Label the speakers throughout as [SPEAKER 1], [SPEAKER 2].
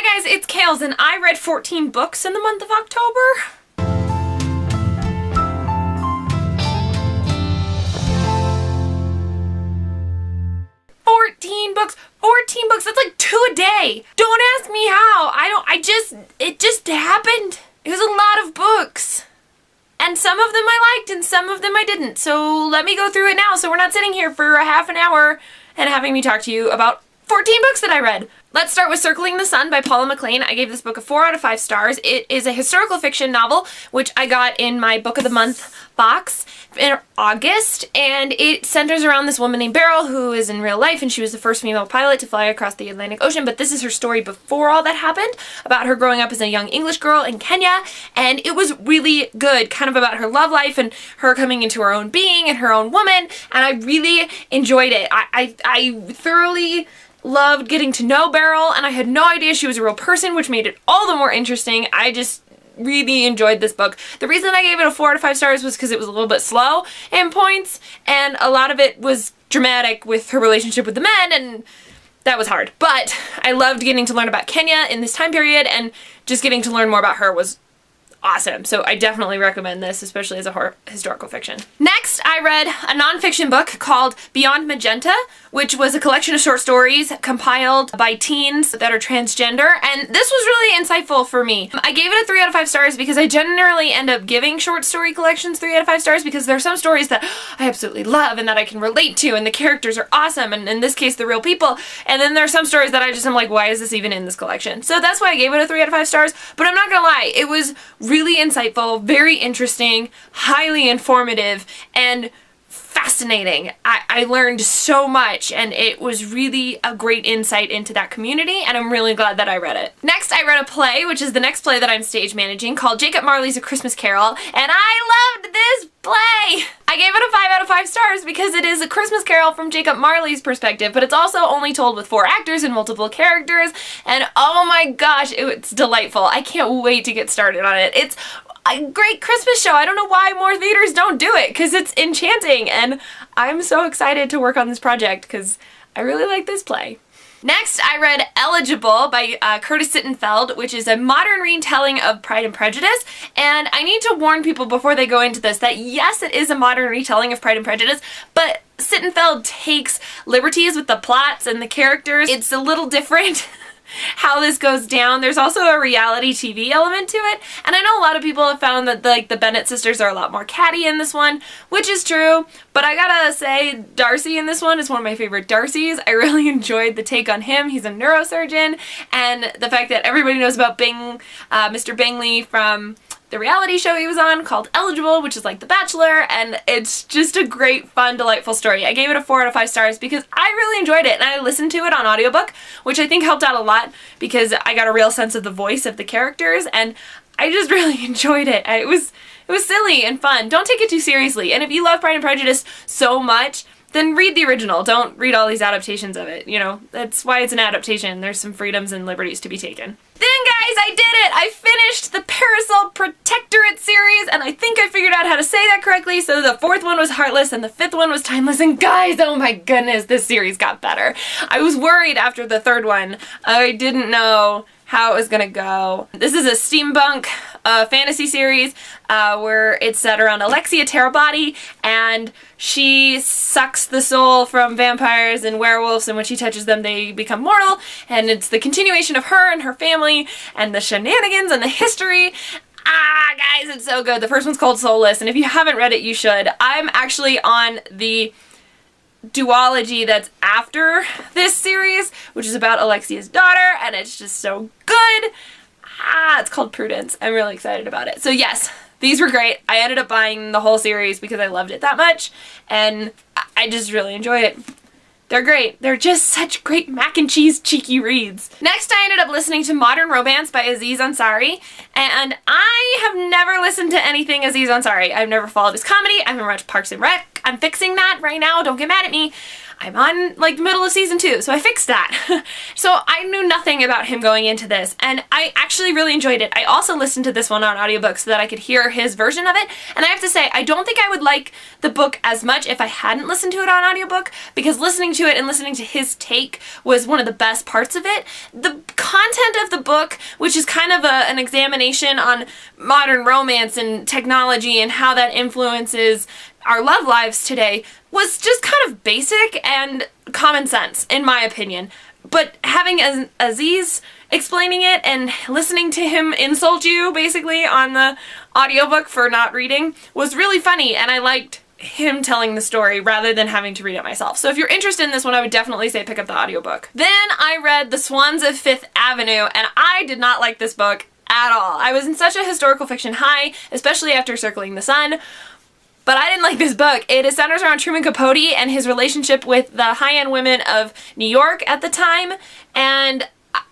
[SPEAKER 1] Hi guys, it's Kales, and I read 14 books in the month of October. That's like 2 a day. Don't ask me how. It just happened. It was a lot of books. And some of them I liked and some of them I didn't. So let me go through it now so we're not sitting here for a half an hour and having me talk to you about 14 books that I read. Let's start with Circling the Sun by Paula McLean. I gave this book a 4 out of 5 stars. It is a historical fiction novel, which I got in my Book of the Month box in August, and it centers around this woman named Beryl who is in real life, and she was the first female pilot to fly across the Atlantic Ocean, but this is her story before all that happened, about her growing up as a young English girl in Kenya, and it was really good, kind of about her love life and her coming into her own being and her own woman, and I really enjoyed it. I thoroughly loved getting to know Beryl, and I had no idea she was a real person, which made it all the more interesting. I just really enjoyed this book. The reason I gave it a 4 out of 5 stars was because it was a little bit slow in points, and a lot of it was dramatic with her relationship with the men, and that was hard. But I loved getting to learn about Kenya in this time period, and just getting to learn more about her was awesome. So I definitely recommend this, especially as a historical fiction. Next, I read a nonfiction book called Beyond Magenta, which was a collection of short stories compiled by teens that are transgender, and this was really insightful for me. I gave it a 3 out of 5 stars because I generally end up giving short story collections 3 out of 5 stars because there are some stories that I absolutely love and that I can relate to, and the characters are awesome, and in this case, the real people, and then there are some stories that I just am like, why is this even in this collection? So that's why I gave it a 3 out of 5 stars, but I'm not gonna lie, it was really insightful, very interesting, highly informative, and fascinating. I learned so much, and it was really a great insight into that community, and I'm really glad that I read it. Next, I read a play, which is the next play that I'm stage managing, called Jacob Marley's A Christmas Carol, and I loved this play! I gave it a 5 out of 5 stars because it is a Christmas Carol from Jacob Marley's perspective, but it's also only told with 4 actors and multiple characters, and oh my gosh, it's delightful. I can't wait to get started on it. It's a great Christmas show. I don't know why more theaters don't do it, because it's enchanting, and I'm so excited to work on this project because I really like this play. Next, I read Eligible by Curtis Sittenfeld, which is a modern retelling of Pride and Prejudice, and I need to warn people before they go into this that yes, it is a modern retelling of Pride and Prejudice, but Sittenfeld takes liberties with the plots and the characters. It's a little different how this goes down. There's also a reality TV element to it, and I know a lot of people have found that the Bennett sisters are a lot more catty in this one, which is true, but I gotta say Darcy in this one is one of my favorite Darcys. I really enjoyed the take on him. He's a neurosurgeon, and the fact that everybody knows about Mr. Bingley from the reality show he was on called Eligible, which is like The Bachelor, and it's just a great, fun, delightful story. I gave it a 4 out of 5 stars because I really enjoyed it, and I listened to it on audiobook, which I think helped out a lot because I got a real sense of the voice of the characters, and I just really enjoyed it. It was silly and fun. Don't take it too seriously, and if you love Pride and Prejudice so much, then read the original. Don't read all these adaptations of it, you know? That's why it's an adaptation. There's some freedoms and liberties to be taken. Then guys, I did it! I finished the Parasol Protectorate series, and I think I figured out how to say that correctly, so the 4th one was Heartless and the 5th one was Timeless, and guys, oh my goodness, this series got better. I was worried after the 3rd one. I didn't know how it was gonna go. This is a steampunk fantasy series where it's set around Alexia Terabody, and she sucks the soul from vampires and werewolves, and when she touches them they become mortal, and it's the continuation of her and her family and the shenanigans and the history. Guys, it's so good. The first one's called Soulless, and if you haven't read it, you should. I'm actually on the duology that's after this series, which is about Alexia's daughter, and it's just so good. It's called Prudence. I'm really excited about it. So yes, these were great. I ended up buying the whole series because I loved it that much, and I just really enjoy it. They're great. They're just such great mac and cheese cheeky reads. Next, I ended up listening to Modern Romance by Aziz Ansari, and I have never listened to anything Aziz Ansari. I've never followed his comedy. I haven't watched Parks and Rec. I'm fixing that right now. Don't get mad at me. I'm on like the middle of season 2, so I fixed that. So I knew nothing about him going into this, and I actually really enjoyed it. I also listened to this one on audiobook so that I could hear his version of it, and I have to say, I don't think I would like the book as much if I hadn't listened to it on audiobook, because listening to it and listening to his take was one of the best parts of it. The content of the book, which is kind of an examination on modern romance and technology and how that influences our love lives today, was just kind of basic and common sense, in my opinion. But having Aziz explaining it and listening to him insult you, basically, on the audiobook for not reading was really funny, and I liked him telling the story rather than having to read it myself. So if you're interested in this one, I would definitely say pick up the audiobook. Then I read The Swans of Fifth Avenue, and I did not like this book at all. I was in such a historical fiction high, especially after Circling the Sun, but I didn't like this book. It centers around Truman Capote and his relationship with the high-end women of New York at the time, and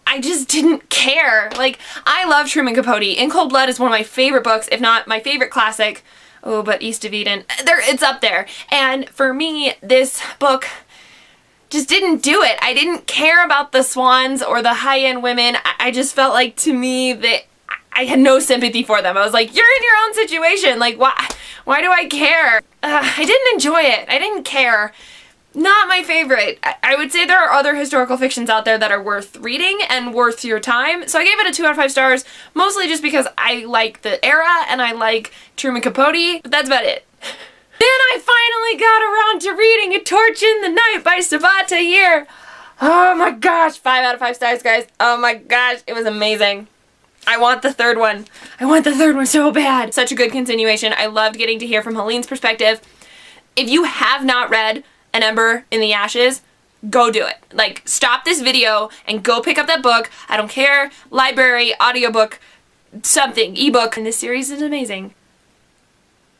[SPEAKER 1] I just didn't care. Like, I love Truman Capote. In Cold Blood is one of my favorite books, if not my favorite classic. Oh, but East of Eden, it's up there. And for me, this book just didn't do it. I didn't care about the swans or the high-end women. I just felt like, to me, that I had no sympathy for them. I was like, you're in your own situation. Like, why do I care? I didn't enjoy it. I didn't care. Not my favorite. I would say there are other historical fictions out there that are worth reading and worth your time. So I gave it a 2 out of 5 stars, mostly just because I like the era and I like Truman Capote, but that's about it. Then I finally got around to reading A Torch in the Night by Sabata here. Oh my gosh, 5 out of 5 stars, guys. Oh my gosh, it was amazing. I want the third one. I want the third one so bad. Such a good continuation. I loved getting to hear from Helene's perspective. If you have not read An Ember in the Ashes, go do it. Like, stop this video and go pick up that book. I don't care. Library, audiobook, something, ebook. And this series is amazing.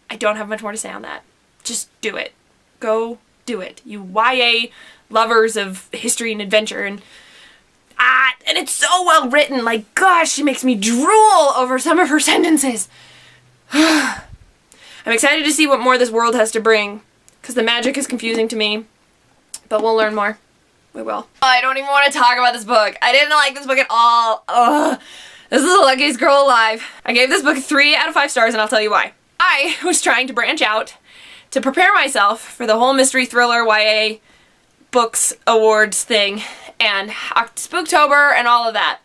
[SPEAKER 1] I don't have much more to say on that. Just do it. Go do it. You YA lovers of history and adventure, and it's so well written. Like, gosh, she makes me drool over some of her sentences. I'm excited to see what more this world has to bring, because the magic is confusing to me, but we'll learn more. We will. I don't even want to talk about this book. I didn't like this book at all. Ugh. This is the luckiest girl alive. I gave this book 3 out of 5 stars, and I'll tell you why. I was trying to branch out to prepare myself for the whole mystery thriller YA books awards thing and Spooktober and all of that.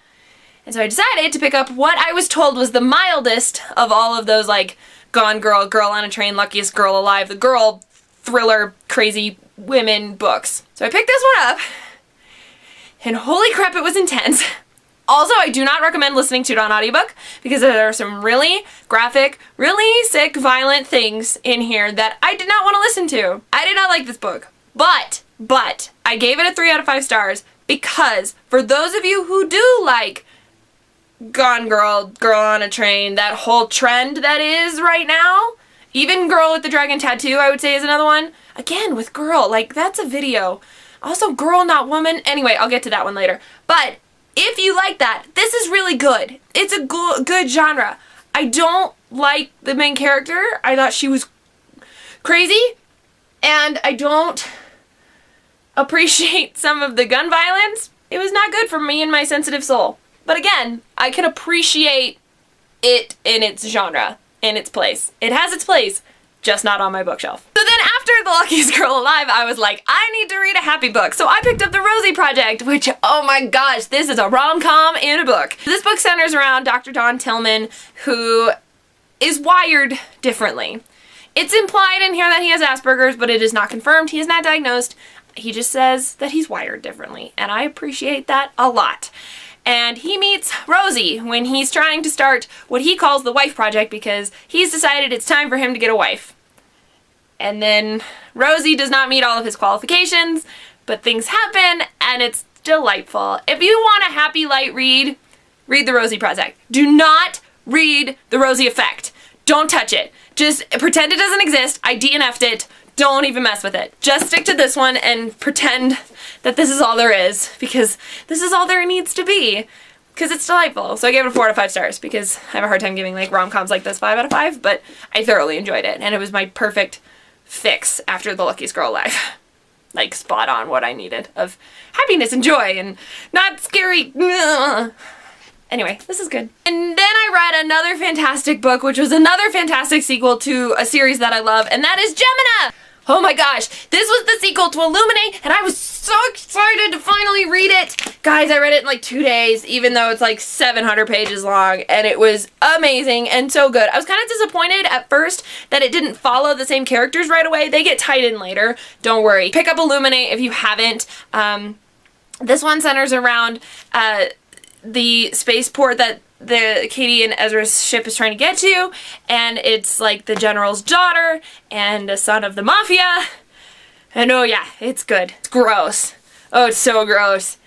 [SPEAKER 1] And so I decided to pick up what I was told was the mildest of all of those, like, Gone Girl, Girl on a Train, Luckiest Girl Alive, the girl thriller crazy women books. So I picked this one up, and holy crap, it was intense. Also, I do not recommend listening to it on audiobook, because there are some really graphic, really sick, violent things in here that I did not want to listen to. I did not like this book. But I gave it a 3 out of 5 stars because for those of you who do like Gone Girl, Girl on a Train, that whole trend that is right now, even Girl with the Dragon Tattoo, I would say, is another one. Again, with Girl, like, that's a video. Also, Girl, Not Woman. Anyway, I'll get to that one later. But if you like that, this is really good. It's a good genre. I don't like the main character. I thought she was crazy, and I don't appreciate some of the gun violence. It was not good for me and my sensitive soul. But again, I can appreciate it in its genre, in its place. It has its place, just not on my bookshelf. So then after The Luckiest Girl Alive, I was like, I need to read a happy book. So I picked up The Rosie Project, which, oh my gosh, this is a rom-com in a book. This book centers around Dr. Don Tillman, who is wired differently. It's implied in here that he has Asperger's, but it is not confirmed. He is not diagnosed. He just says that he's wired differently, and I appreciate that a lot. And he meets Rosie when he's trying to start what he calls the wife project, because he's decided it's time for him to get a wife. And then Rosie does not meet all of his qualifications, but things happen, and it's delightful. If you want a happy light read, read The Rosie Project. Do not read The Rosie Effect. Don't touch it. Just pretend it doesn't exist. I DNF'd it. Don't even mess with it. Just stick to this one and pretend that this is all there is, because this is all there needs to be, because it's delightful. So I gave it a 4 out of 5 stars, because I have a hard time giving like rom-coms like this 5 out of 5, but I thoroughly enjoyed it, and it was my perfect fix after The Luckiest Girl Alive. like spot on what I needed of happiness and joy and not scary. Anyway, this is good. And then I read another fantastic book, which was another fantastic sequel to a series that I love, and that is Gemina! Oh my gosh, this was the sequel to Illuminate, and I was so excited to finally read it! Guys, I read it in like 2 days, even though it's like 700 pages long, and it was amazing and so good. I was kind of disappointed at first that it didn't follow the same characters right away. They get tied in later, don't worry. Pick up Illuminate if you haven't. This one centers around the spaceport that the Katie and Ezra's ship is trying to get to, and it's like the general's daughter and a son of the mafia, and oh yeah, it's good. It's gross. Oh, it's so gross.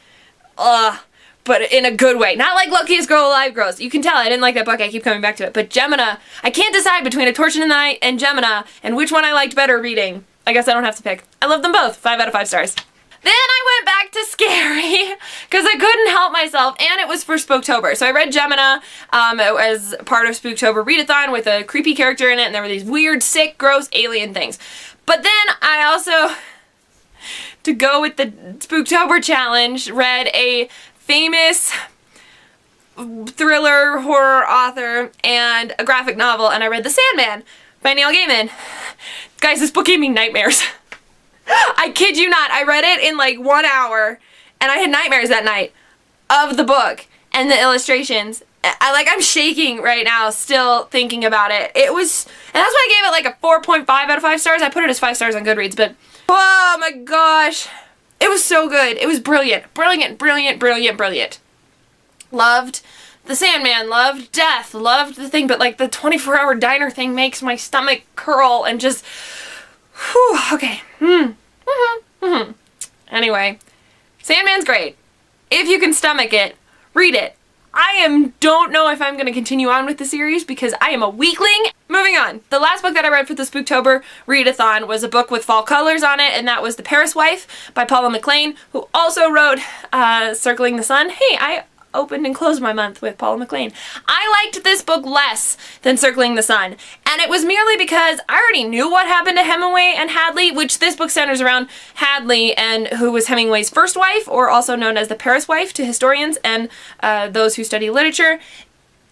[SPEAKER 1] Ugh. But in a good way. Not like Luckiest Girl Alive gross. You can tell I didn't like that book, I keep coming back to it. But Gemina, I can't decide between A Torch in the Night and Gemina, and which one I liked better reading. I guess I don't have to pick. I love them both. 5 out of 5 stars. Then I went back to scary because I couldn't help myself, and it was for Spooktober. So I read Gemina as part of Spooktober Readathon with a creepy character in it, and there were these weird, sick, gross alien things. But then I also, to go with the Spooktober challenge, read a famous thriller horror author and a graphic novel, and I read The Sandman by Neil Gaiman. Guys, this book gave me nightmares. I kid you not, I read it in like 1 hour, and I had nightmares that night of the book and the illustrations. I'm shaking right now still thinking about it. It was, and that's why I gave it like a 4.5 out of 5 stars. I put it as 5 stars on Goodreads, but oh my gosh. It was so good. It was brilliant. Brilliant, brilliant, brilliant, brilliant. Loved The Sandman, loved Death, loved the thing, but like the 24-hour diner thing makes my stomach curl and just, whew, okay. Anyway, Sandman's great. If you can stomach it, read it. I don't know if I'm going to continue on with the series because I am a weakling. Moving on. The last book that I read for the Spooktober Readathon was a book with fall colors on it, and that was The Paris Wife by Paula McLean, who also wrote Circling the Sun. Hey, I opened and closed my month with Paula McLean. I liked this book less than Circling the Sun, and it was merely because I already knew what happened to Hemingway and Hadley, which this book centers around Hadley, and who was Hemingway's first wife, or also known as the Paris Wife to historians and those who study literature.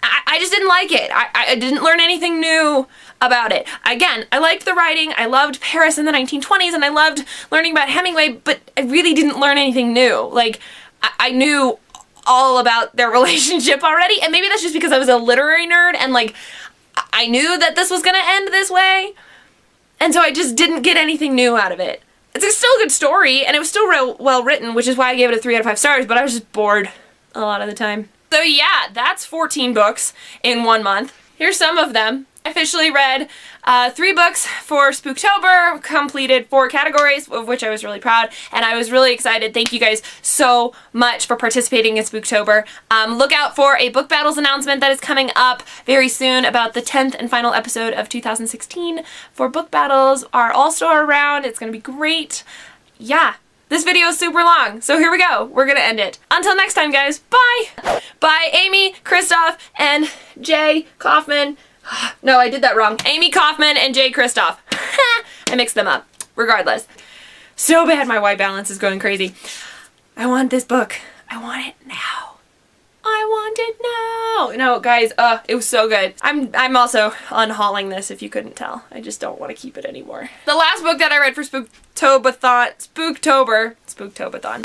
[SPEAKER 1] I just didn't like it. I didn't learn anything new about it. Again, I liked the writing, I loved Paris in the 1920s, and I loved learning about Hemingway, but I really didn't learn anything new. Like, I knew all about their relationship already, and maybe that's just because I was a literary nerd and like I knew that this was gonna end this way, and so I just didn't get anything new out of it. It's still a good story, and it was still real well written, which is why I gave it a 3 out of 5 stars, but I was just bored a lot of the time. So yeah, that's 14 books in 1 month. Here's some of them. I officially read 3 books for Spooktober, completed 4 categories, of which I was really proud, and I was really excited. Thank you guys so much for participating in Spooktober. Look out for a book battles announcement that is coming up very soon about the 10th and final episode of 2016 for book battles. Our all-star round, it's gonna be great. Yeah. This video is super long, so here we go. We're gonna end it. Until next time, guys, bye! Bye, Amy, Kristoff, and Jay Kaufman. No, I did that wrong. Amy Kaufman and Jay Kristoff. I mixed them up. Regardless. So bad my white balance is going crazy. I want this book. I want it now. I want it now. No, guys, it was so good. I'm also unhauling this if you couldn't tell. I just don't want to keep it anymore. The last book that I read for Spooktober